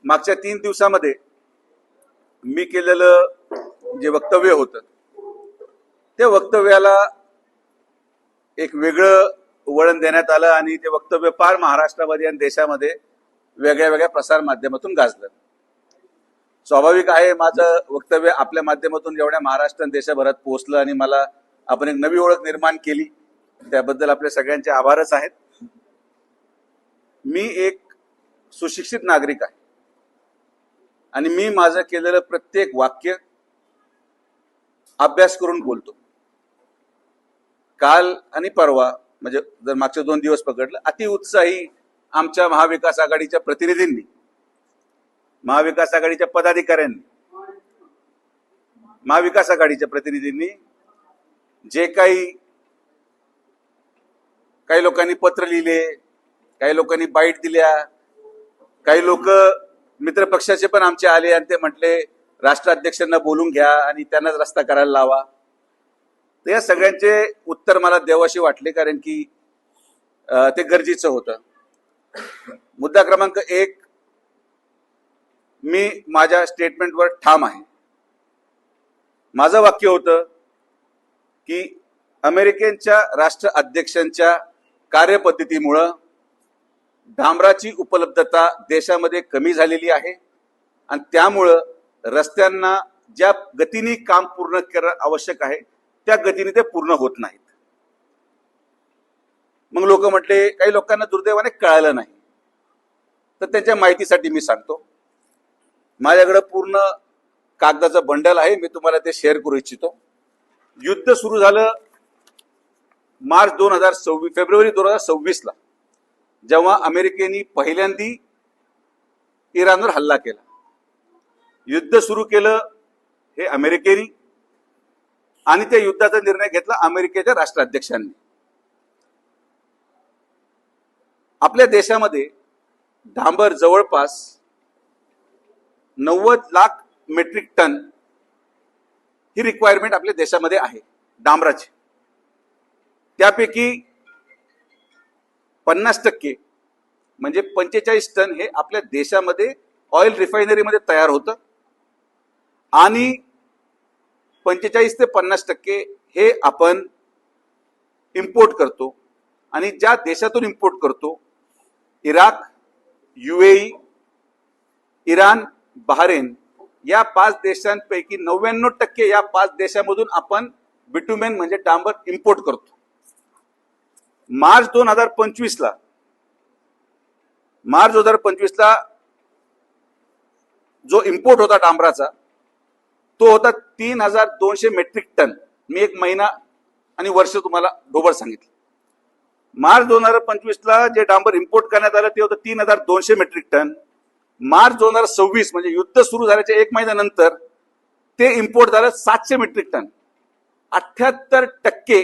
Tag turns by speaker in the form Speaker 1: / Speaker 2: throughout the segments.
Speaker 1: मागच्या 3 दिवसामध्ये मी केलेलं जे वक्तव्य होतं त्या वक्तव्याला एक वेगळं वळण देण्यात आलं आणि ते वक्तव्य पार महाराष्ट्रामध्ये आणि देशामध्ये वेगळ्या वेगळ्या प्रसार माध्यमातून गाजलं. स्वाभाविक आहे, माझं वक्तव्य आपल्या माध्यमातून एवढ्या महाराष्ट्र आणि देशभरात पोहोचलं आणि मला आपण एक नवी ओळख निर्माण केली, त्याबद्दल आपल्या सगळ्यांचे आभारच आहेत. मी एक सुशिक्षित नागरिक आहे आणि मी माझं केलेलं प्रत्येक वाक्य अभ्यास करून बोलतो. काल आणि परवा म्हणजे जर मागचे 2 दिवस पकडलं, अतिउत्साही आमच्या महाविकास आघाडीच्या प्रतिनिधींनी, महाविकास आघाडीच्या पदाधिकाऱ्यांनी, महाविकास आघाडीच्या प्रतिनिधींनी जे काही लोकांनी पत्र लिहिले, काही लोकांनी बाईट दिल्या, काही लोक मित्रपक्षाचे पण आमचे आले आणि ते म्हटले राष्ट्राध्यक्षांना बोलून घ्या आणि त्यांनाच रस्ता करायला लावा. तर या सगळ्यांचे उत्तर मला द्यावंशी वाटले, कारण की ते गरजेचं होतं. मुद्दा क्रमांक 1, मी माझ्या स्टेटमेंटवर ठाम आहे. माझं वाक्य होतं की अमेरिकेच्या राष्ट्राध्यक्षांच्या कार्यपद्धतीमुळं डांबराची उपलब्धता देशामध्ये कमी झालेली आहे आणि त्यामुळं रस्त्यांना ज्या गतीने काम पूर्ण करणं आवश्यक आहे त्या गतीने ते पूर्ण होत नाहीत. मग लोक म्हटले, काही लोकांना दुर्दैवाने कळालं नाही, तर त्यांच्या माहितीसाठी मी सांगतो. माझ्याकडे पूर्ण कागदाचं बंडल आहे, मी तुम्हाला ते शेअर करू इच्छितो. युद्ध सुरू झालं फेब्रुवारी 2026 ला, जेव्हा अमेरिकेने पहिल्यांदी इराणवर हल्ला केला. युद्ध सुरू केलं हे अमेरिकेने आणि त्या युद्धाचा निर्णय घेतला अमेरिकेच्या राष्ट्राध्यक्षांनी. आपल्या देशामध्ये डांबर जवळपास 90 लाख मेट्रिक टन ही रिक्वायरमेंट आपल्या देशामध्ये आहे डांबराची. त्यापैकी 50% म्हणजे 45 टन हे आपल्या देशामध्ये ऑइल रिफायनरीमध्ये तयार होतं आणि 45 ते 50% हे आपण इम्पोर्ट करतो. आणि ज्या देशातून इम्पोर्ट करतो, इराक, UAE, इराण, बहारेन या 5 देशांपैकी 99% या 5 देशांमधून आपण बिटुमेन म्हणजे डांबर इम्पोर्ट करतो. मार्च 2025 ला जो इम्पोर्ट होता डांबराचा तो होता 3200 मेट्रिक टन. मी एक महिना आणि वर्ष तुम्हाला ढोबळ सांगितलं. मार्च 2025 ला जे डांबर इम्पोर्ट करण्यात आलं ते होतं 3200 मेट्रिक टन. मार्च 2026 म्हणजे युद्ध सुरू झाल्याच्या 1 महिन्यानंतर ते इम्पोर्ट झालं 700 मेट्रिक टन. 78%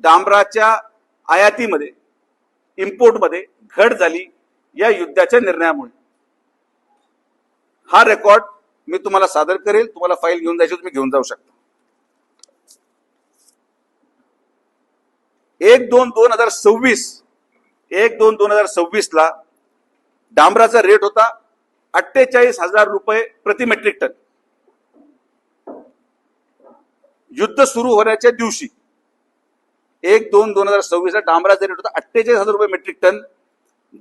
Speaker 1: डांबराच्या आयातीमध्ये, इम्पोर्टमध्ये घट झाली या युद्धाच्या निर्णयामुळे. हा रेकॉर्ड मी तुम्हाला सादर करेल. तुम्हाला फाईल घेऊन जायची तुम्ही घेऊन जाऊ शकता. 1/2/2026 ला डांबराचा रेट होता 48,000 रुपये प्रति मेट्रिक टन. युद्ध सुरू होण्याच्या दिवशी 1/2/2026 ला डांबराचा रेट होता 48,000 रुपये मेट्रिक टन.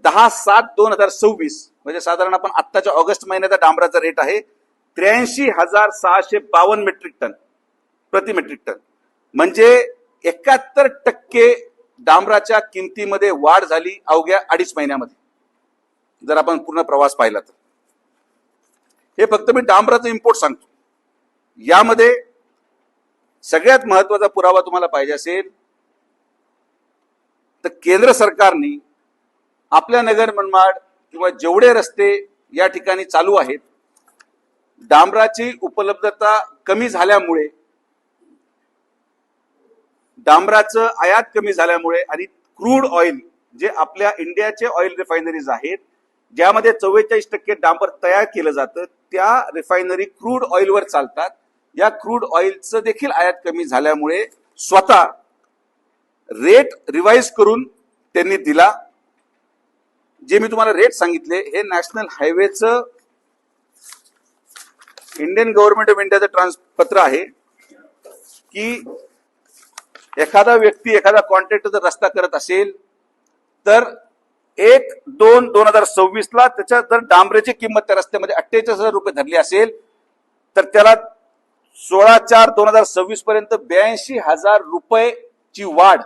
Speaker 1: 10/7/2026 म्हणजे साधारण आपण आत्ताच्या ऑगस्ट महिन्याचा डांबराचा रेट आहे 83,652 मेट्रिक टन प्रति मेट्रिक टन. म्हणजे 71% डांबराच्या किमतीमध्ये वाढ झाली अवघ्या 2.5 महिन्यामध्ये, जर आपण पूर्ण प्रवास पाहिला तर. हे फक्त मी डांबराचं इम्पोर्ट सांगतो. यामध्ये सगळ्यात महत्वाचा पुरावा तुम्हाला पाहिजे असेल तर केंद्र सरकारने आपल्या नगर मनमाड किंवा जेवढे रस्ते या ठिकाणी चालू आहेत, डांबराची उपलब्धता कमी झाल्यामुळे, डांबराचं आयात कमी झाल्यामुळे आणि क्रूड ऑइल जे आपल्या इंडियाचे ऑइल रिफायनरीज आहेत ज्यामध्ये 44% डांबर तयार केलं जातं, त्या रिफायनरी क्रूड ऑइलवर चालतात. या क्रूड ऑइलचं देखील आयात कमी झाल्यामुळे स्वतः रेट रिवाइज करून त्यांनी दिला. जे मी तुम्हाला रेट सांगितले हे नॅशनल हायवेचं इंडियन गव्हर्नमेंट ऑफ इंडियाचं पत्र आहे की एखादा व्यक्ती एखादा कॉन्ट्रॅक्टर जर रस्ता करत असेल तर 1/2/2026 ला त्याच्या जर डांबरेची किंमत त्या रस्त्यामध्ये 48,000 रुपये धरली असेल तर त्याला 16/4/2026 पर्यंत 82,000 रुपयेची वाढ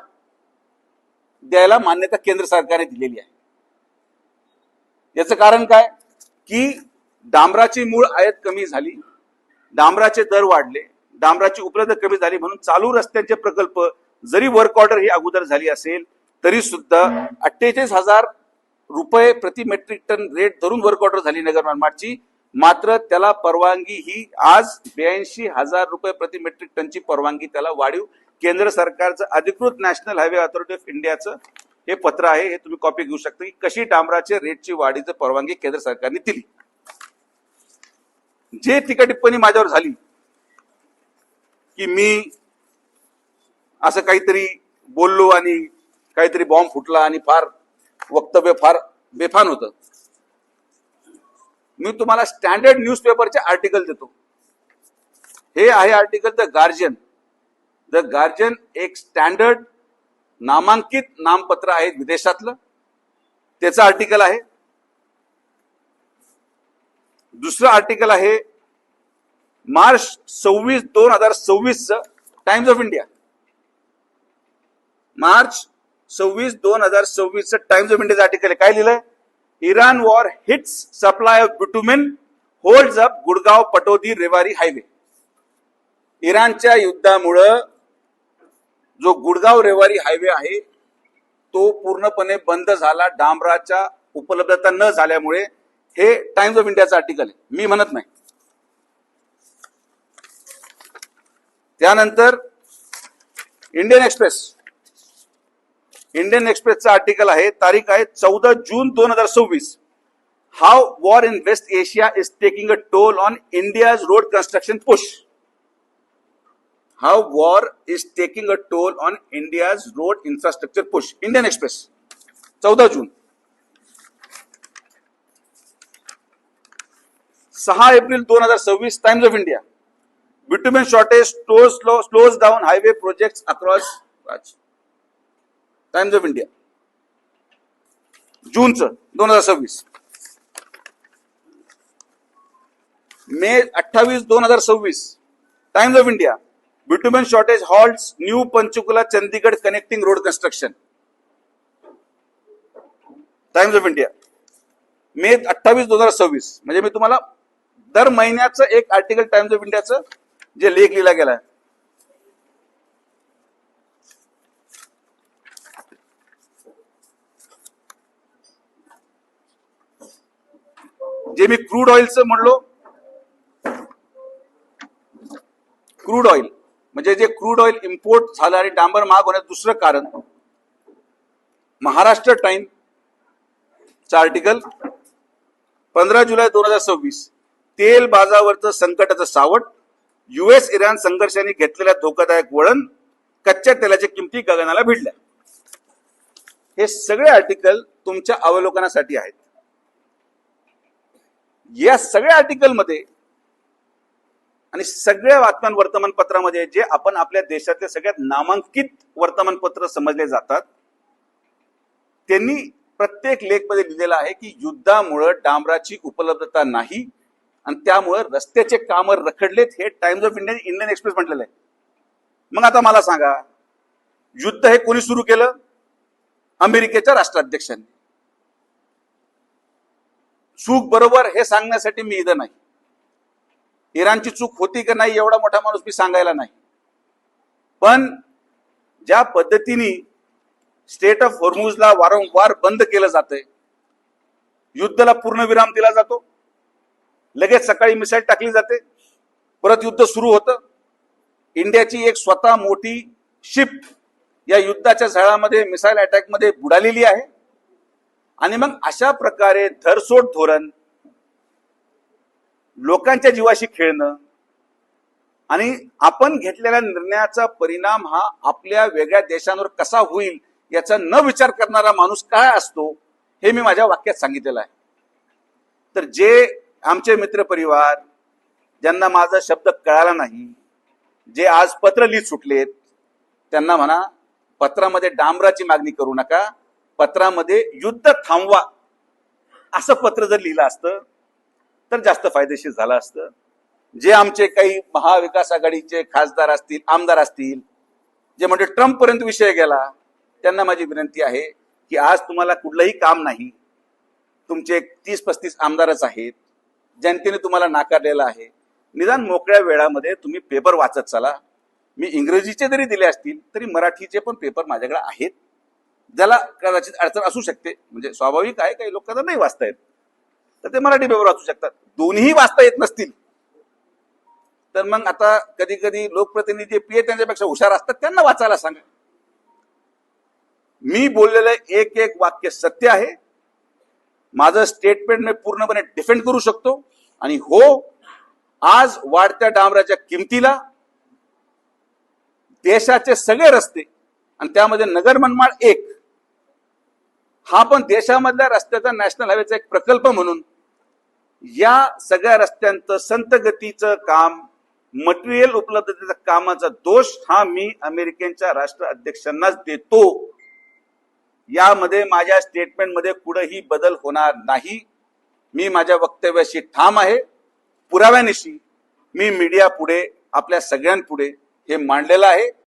Speaker 1: द्यायला मान्यता केंद्र सरकारने दिलेली आहे. याचं कारण काय की डांबराची मूळ आयात कमी झाली, डांबराचे दर वाढले, डांबराची उपलब्धता कमी झाली, म्हणून चालू रस्त्यांचे प्रकल्प जरी वर्क ऑर्डर ही अगोदर झाली असेल तरी सुद्धा 48,000 रुपये प्रति मेट्रिक टन रेट धरून वर्क ऑर्डर झाली नगर मनमाडची. मात्र त्याला परवानगी ही आज 82,000 रुपये प्रति मेट्रिक टनची परवानगी त्याला वाढीव केंद्र सरकारचं अधिकृत नॅशनल हायवे अथॉरिटी ऑफ इंडियाचं हे पत्र आहे. हे तुम्ही कॉपी घेऊ शकता की कशी डांबराच्या रेटची वाढीची परवानगी केंद्र सरकारने दिली. जे टीका टिप्पणी माझ्यावर झाली की मी असं काहीतरी बोललो आणि काहीतरी बॉम्ब फुटला आणि फार वक्तव्य फार बेफान होतं, मी तुम्हाला स्टँडर्ड न्यूजपेपरचे आर्टिकल देतो. हे आहे article the guardian. The guardian एक स्टँडर्ड नामांकित नामपत्र आहे विदेशातलं, त्याचं आर्टिकल आहे. दुसरं आर्टिकल आहे March 26/2026 times of India. March 26/2026 times of इंडियाचं आर्टिकल आहे. काय लिहिलंय? Iran war hits supply of bitumen holds up Gurgaon Pataudi Rewari highway. इराणच्या युद्धामुळं जो गुडगाव रेवारी हायवे आहे तो पूर्णपणे बंद झाला डांबराच्या उपलब्धता न झाल्यामुळे. हे टाइम्स ऑफ इंडियाचं आर्टिकल आहे, मी म्हणत नाही. त्यानंतर इंडियन एक्सप्रेस. इंडियन एक्सप्रेसचं आर्टिकल आहे, तारीख आहे 14 जून 2026. How war in West Asia is taking a toll on India's road construction push. How war is taking a toll on India's road infrastructure push. Indian express 14 जून. 6 एप्रिल 2026 Times of India. Bitumen shortage slows down highway projects across. Times of India जूनचं 2026. मे 28 2026 Times of India. Bitumen shortage halts new Panchkula Chandigarh connecting road construction. Times of India मे 28 2026. म्हणजे मी तुम्हाला दर महिन्याचं एक आर्टिकल टाइम्स ऑफ इंडियाचं जे लेख लिहिला गेलाय. जे मी क्रूड ऑइलचं म्हणलो, क्रूड ऑइल म्हणजे जे क्रूड ऑइल इम्पोर्ट झालं आणि डांबर महाग होण्याचं दुसरं कारण महाराष्ट्र टाइम आर्टिकल 15 जुलै 2026. तेल बाजारावरचं संकटाचं सावट, युएस इराण संघर्षाने घेतलेल्या धोकादायक वळण, कच्च्या तेलाच्या किमती गगनाला भिडल्या. हे सगळे आर्टिकल तुमच्या अवलोकनासाठी आहेत. या सगळ्या आर्टिकलमध्ये आणि सगळ्या वर्तमानपत्रामध्ये जे आपण आपल्या देशातले सगळ्यात नामांकित वर्तमानपत्र समजले जातात त्यांनी प्रत्येक लेखमध्ये लिहिलेलं आहे की युद्धामुळे डांबराची उपलब्धता नाही आणि त्यामुळे रस्त्याचे काम रखडलेत. हे times of India Indian express म्हटलेलं आहे. मग आता मला सांगा, युद्ध हे कोणी सुरू केलं? अमेरिकेच्या राष्ट्राध्यक्षांनी. चूक बरोबर हे सांगण्यासाठी मी इथं नाही. इराणची चूक होती का नाही एवढा मोठा माणूस मी सांगायला नाही. पण ज्या पद्धतीने स्टेट ऑफ हॉर्मुझला वारंवार बंद केलं जातंय, युद्धाला पूर्ण विराम दिला जातो, लगेच सकाळी मिसाईल टाकली जाते, परत युद्ध सुरू होतं. इंडियाची एक स्वतः मोठी शिप या युद्धाच्या झळामध्ये मिसाईल अटॅकमध्ये बुडालेली आहे. आणि मग अशा प्रकारे धरसोड धोरण, लोकांच्या जीवाशी खेळणं आणि आपण घेतलेल्या निर्णयाचा परिणाम हा आपल्या वेगळ्या देशांवर कसा होईल याचा न विचार करणारा माणूस काय असतो हे मी माझ्या वाक्यात सांगितलेलं आहे. तर जे आमचे मित्रपरिवार ज्यांना माझा शब्द कळाला नाही, जे आज पत्र लिहित सुटलेत, त्यांना म्हणा पत्रामध्ये डांबराची मागणी करू नका, पत्रामध्ये युद्ध थांबवा असं पत्र जर लिहिलं असतं तर जास्त फायदेशीर झालं असतं. जे आमचे काही महाविकास आघाडीचे खासदार असतील, आमदार असतील, जे म्हणजे ट्रम्प पर्यंत विषय गेला, त्यांना माझी विनंती आहे की आज तुम्हाला कुठलंही काम नाही, तुमचे 30-35 आमदारच आहेत, जनतेने तुम्हाला नाकारलेलं आहे, निदान मोकळ्या वेळामध्ये तुम्ही पेपर वाचत चला. मी इंग्रजीचे जरी दिले असतील तरी मराठीचे पण पेपर माझ्याकडे आहेत, ज्याला कदाचित अडचण असू शकते, म्हणजे स्वाभाविक आहे, काही लोकांना नाही वाचता येत, तर ते मराठी पेपर वाचू शकतात. दोन्ही वाचता येत नसतील तर मग आता कधी कधी लोकप्रतिनिधी पीए त्यांच्यापेक्षा हुशार असतात, त्यांना वाचायला सांगा. मी बोललेलं एक एक वाक्य सत्य आहे. माझं स्टेटमेंट मी पूर्णपणे डिफेंड करू शकतो. आणि हो, आज वाढत्या डांबराच्या किमतीला देशाचे सगळे रस्ते आणि त्यामध्ये नगर मनमाड एक, हा पण देशामधल्या रस्त्याचा नॅशनल हायवेचा एक प्रकल्प म्हणून या सगळ्या रस्त्यांचं संत गतीचं काम, मटेरियल उपलब्धतेचा कामाचा दोष हा मी अमेरिकेच्या राष्ट्राध्यक्षांनाच देतो. यामध्ये माझ्या स्टेटमेंटमध्ये कुठेही बदल होणार नाही. मी माझ्या वक्तव्याशी ठाम आहे. पुराव्यानिशी मी मीडिया पुढे, आपल्या सगळ्यांपुढे हे मांडलेलं आहे.